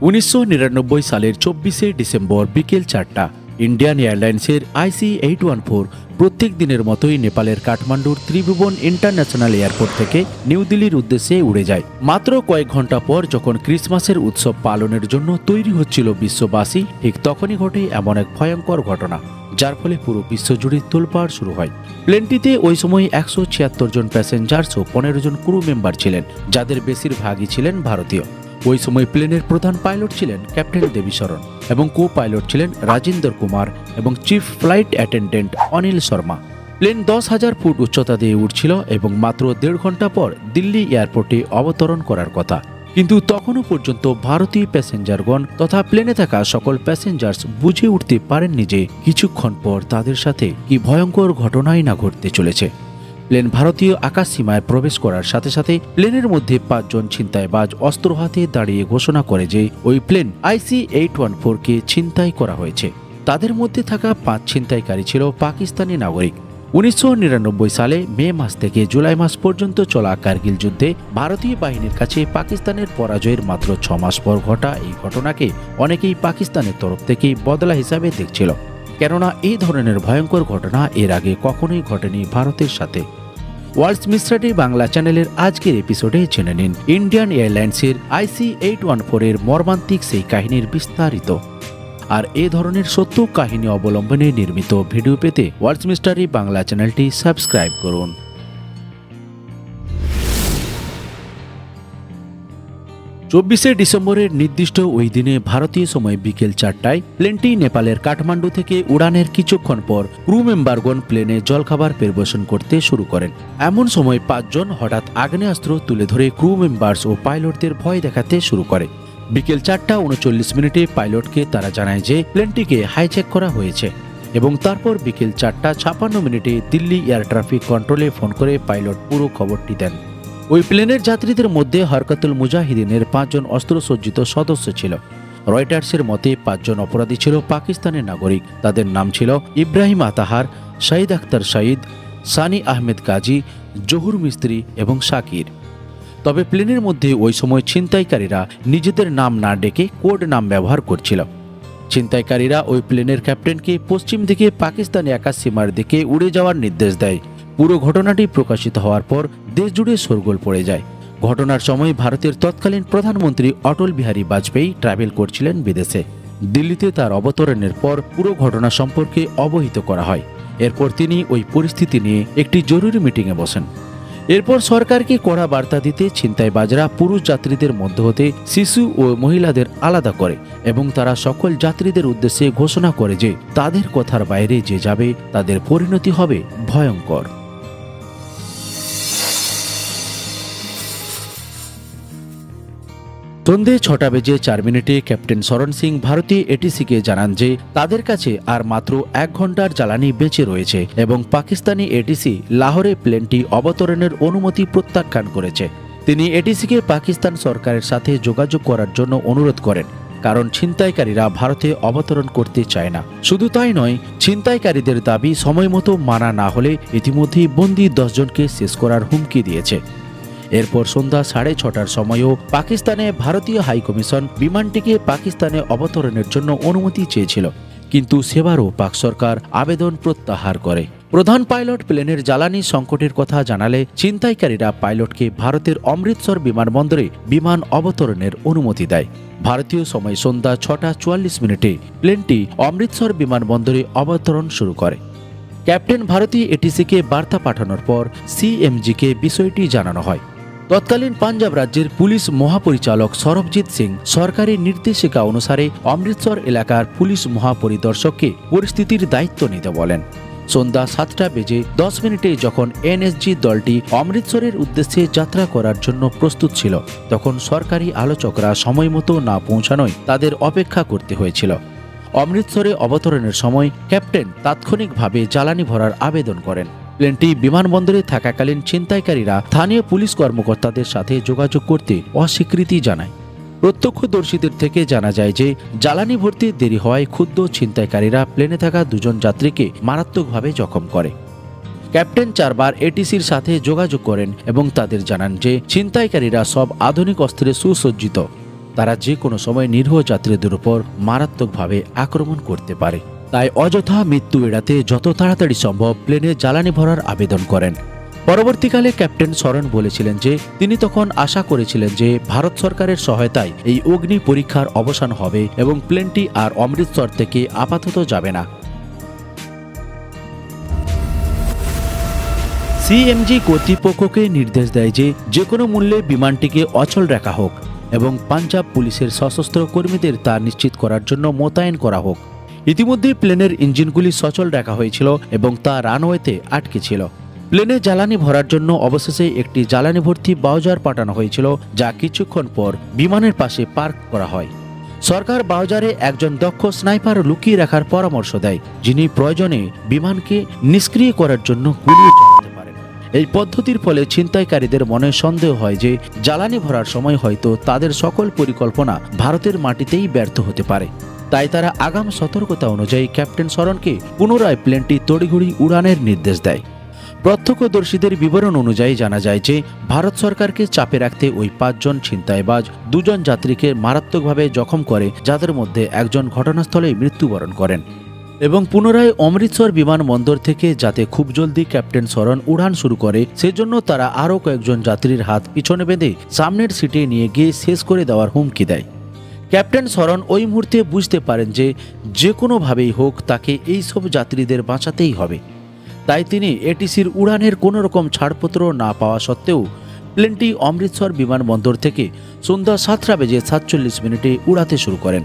1999 সালের 24শে ডিসেম্বর বিকেল 4টা ইন্ডিয়ান এয়ারলাইন্সের IC-814 প্রত্যেক দিনের মতোই নেপালের কাঠমান্ডুর ত্রিভুবন ইন্টারন্যাশনাল এয়ারপোর্ট থেকে নিউ দিল্লির উদ্দেশ্যে উড়ে যায়। মাত্র কয়েক ঘন্টা পর যখন ক্রিসমাসের উৎসব পালনের জন্য তৈরি হচ্ছিল বিশ্ববাসী, ঠিক তখনই ঘটে এমন এক ভয়ঙ্কর ঘটনা, যার ফলে পুরো বিশ্বজুড়ে তোলপাড় শুরু হয়। প্লেনটিতে ওই সময় 176 জন প্যাসেঞ্জার ও 15 জন ক্রু মেম্বার ছিলেন, যাদের বেশিরভাগই ছিলেন ভারতীয়। ওই সময় প্লেনের প্রধান পাইলট ছিলেন ক্যাপ্টেন দেবীশরণ এবং কো পাইলট ছিলেন রাজেন্দর কুমার এবং chief flight attendant Anil Sharma. Plane 10,000 feet উচ্চতা দিয়ে উঠছিল এবং মাত্র 1.5 ঘন্টা পর দিল্লি এয়ারপোর্টে অবতরণ করার কথা। কিন্তু তখনও পর্যন্ত ভারতীয় প্যাসেঞ্জারগণ তথা প্লেনে থাকা সকল প্যাসেঞ্জার্স বুঝে উঠতে পারেননি যে কিছুক্ষণ পর তাদের সাথে কি ভয়ঙ্কর ঘটনাই না ঘটতে চলেছে। প্লেন ভারতীয় আকাশ সীমায় প্রবেশ করার সাথে সাথে প্লেনের মধ্যে 5 জন ছিনতাইবাজ অস্ত্র হাতে দাঁড়িয়ে ঘোষণা করে যে ওই প্লেন IC-814-কে ছিনতাই করা হয়েছে। তাদের মধ্যে থাকা 5 ছিনতাইকারী ছিল পাকিস্তানি নাগরিক। 1999 সালে মে মাস থেকে জুলাই মাস পর্যন্ত চলা কার্গিল যুদ্ধে ভারতীয় বাহিনীর কাছে পাকিস্তানের পরাজয়ের মাত্র 6 মাস পর ঘটা এই ঘটনাকে অনেকেই পাকিস্তানের তরফ থেকেই বদলা হিসাবে দেখছিল, কেননা এই ধরনের ভয়ঙ্কর ঘটনা এর আগে কখনোই ঘটেনি ভারতের সাথে। ওয়ার্ল্ডস মিস্ট্রি বাংলা চ্যানেলের আজকের এপিসোডে জেনে নিন ইন্ডিয়ান এয়ারলাইন্সের IC-814-এর মর্মান্তিক সেই কাহিনীর বিস্তারিত। আর এ ধরনের সত্য কাহিনী অবলম্বনে নির্মিত ভিডিও পেতে ওয়ার্ল্ডস মিস্ট্রি বাংলা চ্যানেলটি সাবস্ক্রাইব করুন। 24শে ডিসেম্বরের নির্দিষ্ট ওই দিনে ভারতীয় সময় বিকেল 4টায় প্লেনটি নেপালের কাঠমান্ডু থেকে উড়ানের কিছুক্ষণ পর ক্রু মেম্বারগণ প্লেনে জলখাবার পরিবেশন করতে শুরু করেন। এমন সময় 5 জন হঠাৎ আগ্নেয়াস্ত্র তুলে ধরে ক্রু মেম্বার্স ও পাইলটদের ভয় দেখাতে শুরু করে। বিকেল 4:39 পাইলটকে তারা জানায় যে প্লেনটিকে হাইজ্যাক করা হয়েছে এবং তারপর বিকেল 4:56 দিল্লি এয়ার ট্রাফিক কন্ট্রোলে ফোন করে পাইলট পুরো খবরটি দেন। ওই প্লেনের যাত্রীদের মধ্যে হরকতুল মুজাহিদিনের 5 জন অস্ত্রসজ্জিত সদস্য ছিল। রয়টার্সের মতে 5 জন অপরাধী ছিল পাকিস্তানের নাগরিক। তাদের নাম ছিল ইব্রাহিম আতাহার, শাহিদ আখতার শাহিদ, সানি আহমেদ কাজী, জহুর মিস্ত্রি এবং শাকির। তবে প্লেনের মধ্যে ওই সময় ছিনতাইকারীরা নিজেদের নাম না ডেকে কোড নাম ব্যবহার করছিল। ছিনতাইকারীরা ওই প্লেনের ক্যাপ্টেনকে পশ্চিম দিকে পাকিস্তানি আকাশ সীমার দিকে উড়ে যাওয়ার নির্দেশ দেয়। পুরো ঘটনাটি প্রকাশিত হওয়ার পর দেশ জুড়ে শোরগোল পড়ে যায়। ঘটনার সময় ভারতের তৎকালীন প্রধানমন্ত্রী অটল বিহারী বাজপেয়ী ট্রাভেল করছিলেন বিদেশে। দিল্লিতে তার অবতরণের পর পুরো ঘটনা সম্পর্কে অবহিত করা হয়। এরপর তিনি ওই পরিস্থিতি নিয়ে একটি জরুরি মিটিংয়ে বসেন। এরপর সরকারকে কড়া বার্তা দিতে ছিনতাইবাজরা পুরুষ যাত্রীদের মধ্য হতে শিশু ও মহিলাদের আলাদা করে এবং তারা সকল যাত্রীদের উদ্দেশ্যে ঘোষণা করে যে তাদের কথার বাইরে যে যাবে তাদের পরিণতি হবে ভয়ঙ্কর। সন্ধে 6:04 ক্যাপ্টেন শরণ সিং ভারতীয় এটিসিকে জানান যে তাদের কাছে আর মাত্র 1 ঘন্টার জ্বালানি বেঁচে রয়েছে এবং পাকিস্তানি এটিসি লাহোরে প্লেনটি অবতরণের অনুমতি প্রত্যাখ্যান করেছে। তিনি এটিসিকে পাকিস্তান সরকারের সাথে যোগাযোগ করার জন্য অনুরোধ করেন, কারণ ছিনতাইকারীরা ভারতে অবতরণ করতে চায় না। শুধু তাই নয়, ছিনতাইকারীদের দাবি সময়মতো মানা না হলে ইতিমধ্যেই বন্দী 10 জনকে শেষ করার হুমকি দিয়েছে। এরপর সন্ধ্যা 6:30টার সময়ও পাকিস্তানে ভারতীয় হাইকমিশন বিমানটিকে পাকিস্তানে অবতরণের জন্য অনুমতি চেয়েছিল, কিন্তু সেবারও পাক সরকার আবেদন প্রত্যাহার করে। প্রধান পাইলট প্লেনের জ্বালানি সংকটের কথা জানালে ছিনতাইকারীরা পাইলটকে ভারতের অমৃতসর বিমানবন্দরে বিমান অবতরণের অনুমতি দেয়। ভারতীয় সময় সন্ধ্যা 6:44 প্লেনটি অমৃতসর বিমানবন্দরে অবতরণ শুরু করে। ক্যাপ্টেন ভারতীয় এটিসিকে বার্তা পাঠানোর পর CMGকে বিষয়টি জানানো হয়। তৎকালীন পাঞ্জাব রাজ্যের পুলিশ মহাপরিচালক সরবজিৎ সিং সরকারি নির্দেশিকা অনুসারে অমৃতসর এলাকার পুলিশ মহাপরিদর্শককে পরিস্থিতির দায়িত্ব নিতে বলেন। সন্ধ্যা 7:10 যখন NSG দলটি অমৃতসরের উদ্দেশ্যে যাত্রা করার জন্য প্রস্তুত ছিল, তখন সরকারি আলোচকরা সময়মতো না পৌঁছানোয় তাদের অপেক্ষা করতে হয়েছিল। অমৃতসরে অবতরণের সময় ক্যাপ্টেন তাৎক্ষণিকভাবে জ্বালানি ভরার আবেদন করেন। প্লেনটি বিমানবন্দরে থাকাকালীন ছিনতাইকারীরা স্থানীয় পুলিশ কর্মকর্তাদের সাথে যোগাযোগ করতে অস্বীকৃতি জানায়। প্রত্যক্ষদর্শীদের থেকে জানা যায় যে জ্বালানি ভর্তি দেরি হওয়ায় ক্ষুব্ধ ছিনতাইকারীরা প্লেনে থাকা 2 জন যাত্রীকে মারাত্মকভাবে জখম করে। ক্যাপ্টেন 4 বার এটিসির সাথে যোগাযোগ করেন এবং তাদের জানান যে ছিনতাইকারীরা সব আধুনিক অস্ত্রে সুসজ্জিত। তারা যে কোনো সময় নিরীহ যাত্রীদের উপর মারাত্মকভাবে আক্রমণ করতে পারে। তাই অযথা মৃত্যু এড়াতে যত তাড়াতাড়ি সম্ভব প্লেনে জ্বালানি ভরার আবেদন করেন। পরবর্তীকালে ক্যাপ্টেন সরন বলেছিলেন যে তিনি তখন আশা করেছিলেন যে ভারত সরকারের সহায়তায় এই অগ্নি পরীক্ষার অবসান হবে এবং প্লেনটি আর অমৃতসর থেকে আপাতত যাবে না। সিএমজি কর্তৃপক্ষকে নির্দেশ দেয় যে কোনো মূল্যে বিমানটিকে অচল রাখা হোক এবং পাঞ্জাব পুলিশের সশস্ত্র কর্মীদের তা নিশ্চিত করার জন্য মোতায়েন করা হোক। ইতিমধ্যে প্লেনের ইঞ্জিনগুলি সচল রাখা হয়েছিল এবং তা রানওয়েতে আটকে ছিল। প্লেনে জ্বালানি ভরার জন্য অবশেষে একটি জ্বালানি ভর্তি বাউজার পাঠানো হয়েছিল, যা কিছুক্ষণ পর বিমানের পাশে পার্ক করা হয়। সরকার বাউজারে একজন দক্ষ স্নাইপার লুকিয়ে রাখার পরামর্শ দেয়, যিনি প্রয়োজনে বিমানকে নিষ্ক্রিয় করার জন্য গুলি চালাতে পারেন। এই পদ্ধতির ফলে ছিনতাইকারীদের মনে সন্দেহ হয় যে জ্বালানি ভরার সময় হয়তো তাদের সকল পরিকল্পনা ভারতের মাটিতেই ব্যর্থ হতে পারে। তাই তারা আগাম সতর্কতা অনুযায়ী ক্যাপ্টেন সরনকে পুনরায় প্লেনটি তড়িঘড়ি উড়ানের নির্দেশ দেয়। প্রত্যক্ষদর্শীদের বিবরণ অনুযায়ী জানা যায় যে ভারত সরকারকে চাপে রাখতে ওই 5 জন ছিনতাইবাজ 2 জন যাত্রীকে মারাত্মকভাবে জখম করে, যাদের মধ্যে একজন ঘটনাস্থলেই মৃত্যুবরণ করেন। এবং পুনরায় অমৃতসর বিমানবন্দর থেকে যাতে খুব জলদি ক্যাপ্টেন সরন উড়ান শুরু করে সেজন্য তারা আরও কয়েকজন যাত্রীর হাত পিছনে বেঁধে সামনের সিটে নিয়ে গিয়ে শেষ করে দেওয়ার হুমকি দেয়। ক্যাপ্টেন সরন ওই মুহূর্তে বুঝতে পারেন যে কোনোভাবেই হোক তাকে এইসব যাত্রীদের বাঁচাতেই হবে। তাই তিনি এটিসির উড়ানের কোনো রকম ছাড়পত্র না পাওয়া সত্ত্বেও প্লেনটি অমৃতসর বিমানবন্দর থেকে সন্ধ্যা 7:47 উড়াতে শুরু করেন।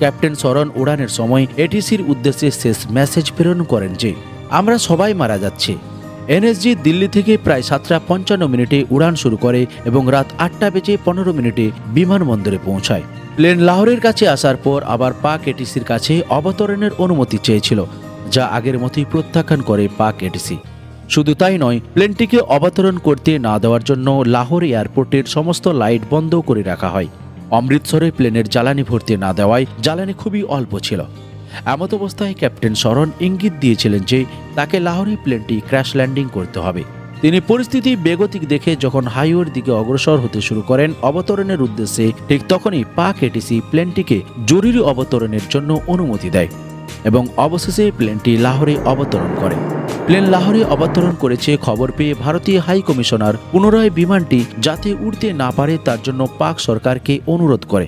ক্যাপ্টেন সরন উড়ানের সময় এটিসির উদ্দেশ্যে শেষ মেসেজ প্রেরণ করেন যে আমরা সবাই মারা যাচ্ছি। এনএসজি দিল্লি থেকে প্রায় 7:55 উড়ান শুরু করে এবং রাত 8:15 বিমানবন্দরে পৌঁছায়। প্লেন লাহোরের কাছে আসার পর আবার পাক এটিসির কাছে অবতরণের অনুমতি চেয়েছিল, যা আগের মতোই প্রত্যাখ্যান করে পাক এটিসি। শুধু তাই নয়, প্লেনটিকে অবতরণ করতে না দেওয়ার জন্য লাহোর এয়ারপোর্টের সমস্ত লাইট বন্ধ করে রাখা হয়। অমৃতসরে প্লেনের জ্বালানি ভরতে না দেওয়ায় জ্বালানি খুবই অল্প ছিল। এমত অবস্থায় ক্যাপ্টেন সরন ইঙ্গিত দিয়েছিলেন যে তাকে লাহোরে প্লেনটি ক্র্যাশ ল্যান্ডিং করতে হবে। তিনি পরিস্থিতি বেগতিক দেখে যখন হাইওয়ের দিকে অগ্রসর হতে শুরু করেন অবতরণের উদ্দেশ্যে, ঠিক তখনই পাক এটিসি প্লেনটিকে জরুরি অবতরণের জন্য অনুমতি দেয় এবং অবশেষে প্লেনটি লাহোরে অবতরণ করে। প্লেন লাহোরে অবতরণ করেছে খবর পেয়ে ভারতীয় হাই কমিশনার পুনরায় বিমানটি যাতে উড়তে না পারে তার জন্য পাক সরকারকে অনুরোধ করে।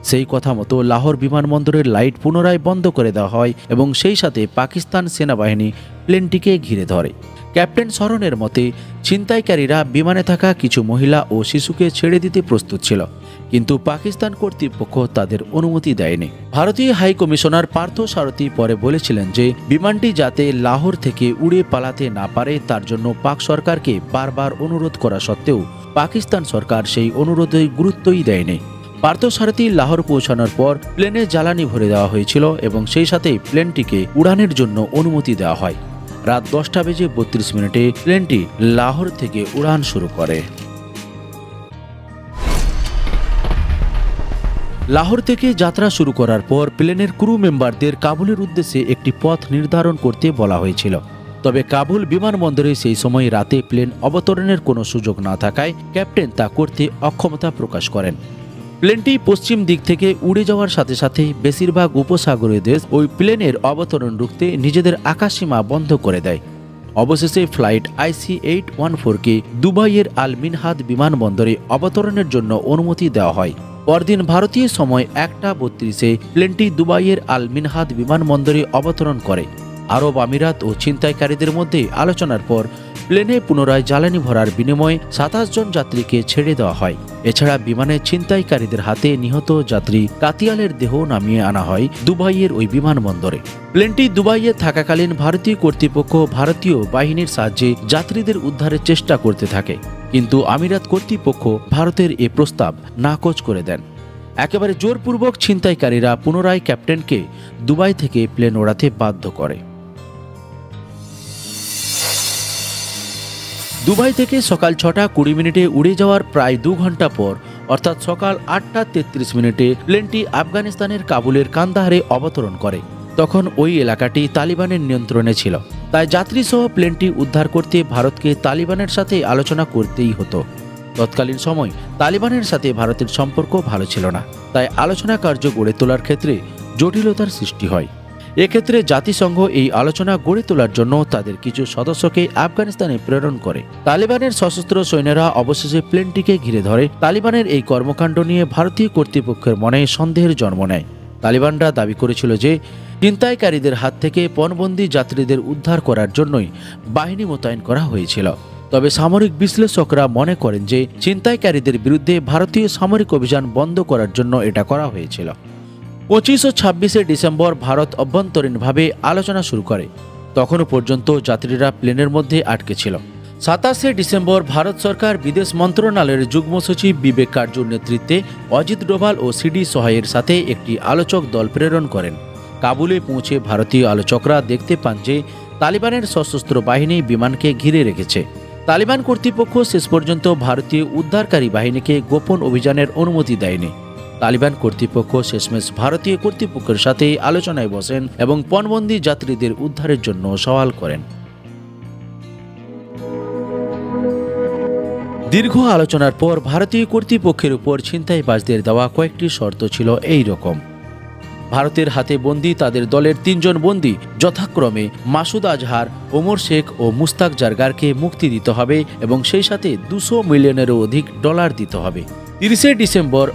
সেই কথা মতো লাহোর বিমানবন্দরের লাইট পুনরায় বন্ধ করে দেওয়া হয় এবং সেই সাথে পাকিস্তান সেনাবাহিনী প্লেনটিকে ঘিরে ধরে। ক্যাপ্টেন সরনের মতে ছিনতাইকারীরা বিমানে থাকা কিছু মহিলা ও শিশুকে ছেড়ে দিতে প্রস্তুত ছিল, কিন্তু পাকিস্তান কর্তৃপক্ষ তাদের অনুমতি দেয়নি। ভারতীয় হাই কমিশনার পার্থ সারথী পরে বলেছিলেন যে বিমানটি যাতে লাহোর থেকে উড়ে পালাতে না পারে তার জন্য পাক সরকারকে বারবার অনুরোধ করা সত্ত্বেও পাকিস্তান সরকার সেই অনুরোধে গুরুত্বই দেয়নি। পার্থ সারথী লাহোর পৌঁছানোর পর প্লেনে জ্বালানি ভরে দেওয়া হয়েছিল এবং সেই সাথে প্লেনটিকে উড়ানের জন্য অনুমতি দেওয়া হয়। রাত 10:32 প্লেনটি লাহোর থেকে উড়ান শুরু করে। লাহোর থেকে যাত্রা শুরু করার পর প্লেনের ক্রু মেম্বারদের কাবুলের উদ্দেশ্যে একটি পথ নির্ধারণ করতে বলা হয়েছিল। তবে কাবুল বিমানবন্দরে সেই সময় রাতে প্লেন অবতরণের কোনো সুযোগ না থাকায় ক্যাপ্টেন তা করতে অক্ষমতা প্রকাশ করেন। প্লেনটি পশ্চিম দিক থেকে উড়ে যাওয়ার সাথে সাথে বেশিরভাগ উপসাগরীয় দেশ ওই প্লেনের অবতরণ রুখতে নিজেদের আকাশসীমা বন্ধ করে দেয়। অবশেষে ফ্লাইট IC-814কে দুবাইয়ের আল মিনহাদ বিমানবন্দরে অবতরণের জন্য অনুমতি দেওয়া হয়। পরদিন ভারতীয় সময় 1:32 প্লেনটি দুবাইয়ের আল মিনহাদ বিমানবন্দরে অবতরণ করে। আরব আমিরাত ও ছিনতাইকারীদের মধ্যে আলোচনার পর প্লেনে পুনরায় জ্বালানি ভরার বিনিময়ে 27 জন যাত্রীকে ছেড়ে দেওয়া হয়। এছাড়া বিমানে ছিনতাইকারীদের হাতে নিহত যাত্রী কাতিয়ালের দেহ নামিয়ে আনা হয় দুবাইয়ের ওই বিমানবন্দরে। প্লেনটি দুবাইয়ে থাকাকালীন ভারতীয় কর্তৃপক্ষ ভারতীয় বাহিনীর সাহায্যে যাত্রীদের উদ্ধারের চেষ্টা করতে থাকে, কিন্তু আমিরাত কর্তৃপক্ষ ভারতের এ প্রস্তাব নাকচ করে দেন। একেবারে জোরপূর্বক ছিনতাইকারীরা পুনরায় ক্যাপ্টেনকে দুবাই থেকে প্লেন ওড়াতে বাধ্য করে। দুবাই থেকে সকাল 6:20 উড়ে যাওয়ার প্রায় 2 ঘন্টা পর অর্থাৎ সকাল 8:33 প্লেনটি আফগানিস্তানের কাবুলের কান্দাহারে অবতরণ করে। তখন ওই এলাকাটি তালিবানের নিয়ন্ত্রণে ছিল, তাই যাত্রীসহ প্লেনটি উদ্ধার করতে ভারতকে তালিবানের সাথে আলোচনা করতেই হতো। তৎকালীন সময় তালিবানের সাথে ভারতের সম্পর্ক ভালো ছিল না, তাই আলোচনা কার্য গড়ে তোলার ক্ষেত্রে জটিলতার সৃষ্টি হয়। এক্ষেত্রে জাতিসংঘ এই আলোচনা গড়ে তোলার জন্য তাদের কিছু সদস্যকে আফগানিস্তানে প্রেরণ করে। তালিবানের সশস্ত্র সৈন্যরা অবশেষে প্লেনটিকে ঘিরে ধরে। তালিবানের এই কর্মকাণ্ড নিয়ে ভারতীয় কর্তৃপক্ষের মনে সন্দেহের জন্ম নেয়। তালিবানরা দাবি করেছিল যে ছিনতাইকারীদের হাত থেকে পণবন্দি যাত্রীদের উদ্ধার করার জন্যই বাহিনী মোতায়েন করা হয়েছিল। তবে সামরিক বিশ্লেষকরা মনে করেন যে ছিনতাইকারীদের বিরুদ্ধে ভারতীয় সামরিক অভিযান বন্ধ করার জন্য এটা করা হয়েছিল। 25 ও 26 ডিসেম্বর ভারত অভ্যন্তরীণভাবে আলোচনা শুরু করে। তখনও পর্যন্ত যাত্রীরা প্লেনের মধ্যে আটকে ছিল। 27 ডিসেম্বর ভারত সরকার বিদেশ মন্ত্রণালয়ের যুগ্ম সচিব বিবেক কারজুর নেতৃত্বে অজিত ডোভাল ও সিডি সহায়ের সাথে একটি আলোচক দল প্রেরণ করেন। কাবুলে পৌঁছে ভারতীয় আলোচকরা দেখতে পান যে তালিবানের সশস্ত্র বাহিনী বিমানকে ঘিরে রেখেছে। তালিবান কর্তৃপক্ষ শেষ পর্যন্ত ভারতীয় উদ্ধারকারী বাহিনীকে গোপন অভিযানের অনুমতি দেয়নি। তালিবান কর্তৃপক্ষ শেষমেশ ভারতীয় কর্তৃপক্ষের সাথে আলোচনায় বসেন এবং পণবন্দি যাত্রীদের উদ্ধারের জন্য সওয়াল করেন। দীর্ঘ আলোচনার পর ভারতীয় কর্তৃপক্ষের উপর ছিনতাইবাজদের দেওয়া কয়েকটি শর্ত ছিল এই রকম। ভারতের হাতে বন্দী তাদের দলের 3 জন বন্দী যথাক্রমে মাসুদ আজহার, ওমর শেখ ও মুস্তাক জারগারকে মুক্তি দিতে হবে এবং সেই সাথে 200 মিলিয়নেরও অধিক ডলার দিতে হবে। 30 ডিসেম্বর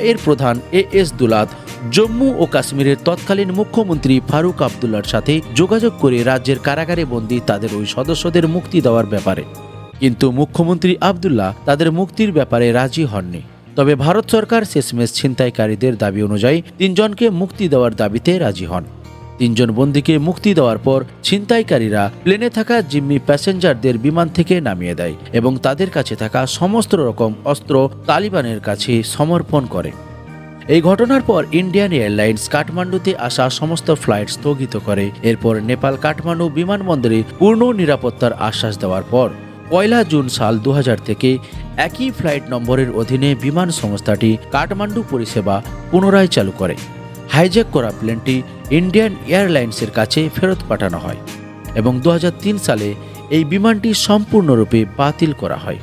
এর প্রধান এস দুলাত জম্মু ও কাশ্মীরের তৎকালীন মুখ্যমন্ত্রী ফারুক আবদুল্লার সাথে যোগাযোগ করে রাজ্যের কারাগারে বন্দী তাদের ওই সদস্যদের মুক্তি দেওয়ার ব্যাপারে, কিন্তু মুখ্যমন্ত্রী আবদুল্লাহ তাদের মুক্তির ব্যাপারে রাজি হননি। তবে ভারত সরকার শেষমেশ ছিনতাইকারীদের দাবি অনুযায়ী 3 জনকে মুক্তি দেওয়ার দাবিতে রাজি হন। 3 জন বন্দীকে মুক্তি দেওয়ার পর ছিনতাইকারীরা প্লেনে থাকা জিম্মি প্যাসেঞ্জারদের বিমান থেকে নামিয়ে দেয় এবং তাদের কাছে থাকা সমস্ত রকম অস্ত্র তালিবানের কাছে সমর্পণ করে। এই ঘটনার পর ইন্ডিয়ান এয়ারলাইন্স কাঠমান্ডুতে আসা সমস্ত ফ্লাইট স্থগিত করে। এরপর নেপাল কাঠমান্ডু বিমানবন্দরে পূর্ণ নিরাপত্তার আশ্বাস দেওয়ার পর 1 জুন সাল 2000 থেকে একই ফ্লাইট নম্বরের অধীনে বিমান সংস্থাটি কাঠমান্ডু পরিষেবা পুনরায় চালু করে। হাইজ্যাক করা প্লেনটি ইন্ডিয়ান এয়ারলাইন্সের কাছে ফেরত পাঠানো হয় এবং 2003 সালে এই বিমানটি সম্পূর্ণরূপে বাতিল করা হয়।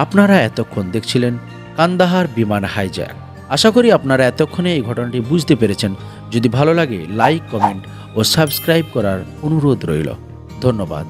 আপনারা এতক্ষণ দেখছিলেন কান্দাহার বিমান হাইজ্যাক। আশা করি আপনারা এতক্ষণে এই ঘটনাটি বুঝতে পেরেছেন। যদি ভালো লাগে লাইক, কমেন্ট ও সাবস্ক্রাইব করার অনুরোধ রইল। ধন্যবাদ।